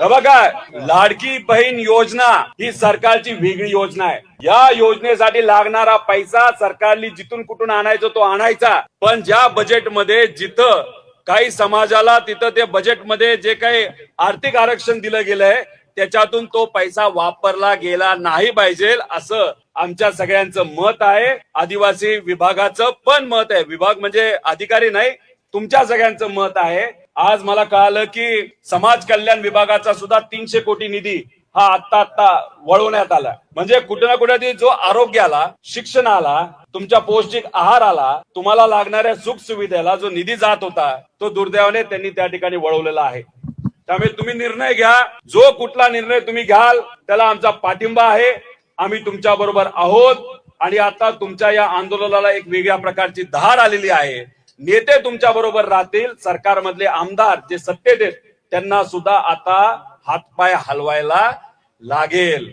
बघा, लाडकी बहीण योजना ही सरकारची वेगळी योजना आहे. या योजनेसाठी लागणारा पैसा सरकारने जिथून कुठून आणायचा तो आणायचा, पण ज्या बजेटमध्ये जिथं काही समाजाला तिथं ते बजेटमध्ये जे काही आर्थिक आरक्षण दिलं गेलंय त्याच्यातून तो पैसा वापरला गेला नाही पाहिजे असं आमच्या सगळ्यांचं मत आहे. आदिवासी विभागाचं पण मत आहे. विभाग म्हणजे अधिकारी नाही, तुमच्या सगळ्यांचं मत आहे. आज मला कळालं की समाज कल्याण विभागाचा सुद्धा 300 कोटी निधी हा आता वळवण्यात आला. म्हणजे कुठे ना कुठे जो आरोग्याला, शिक्षणाला, तुमच्या पौष्टिक आहाराला, तुम्हाला लागणाऱ्या सुख सुविधेला जो निधी जात होता तो दुर्दैवाने त्यांनी त्या ठिकाणी वळवलेला आहे. त्यामुळे तुम्ही निर्णय घ्या. जो कुठला निर्णय तुम्ही घ्याल त्याला आमचा पाठिंबा आहे. आम्ही तुमच्या बरोबर आहोत. आणि आता तुमच्या या आंदोलनाला एक वेगळ्या प्रकारची धार आलेली आहे. नेते तुमच्या बरोबर राहतील. सरकारमधले आमदार जे सत्तेत आहेत त्यांना सुद्धा आता हातपाय हलवायला लागेल.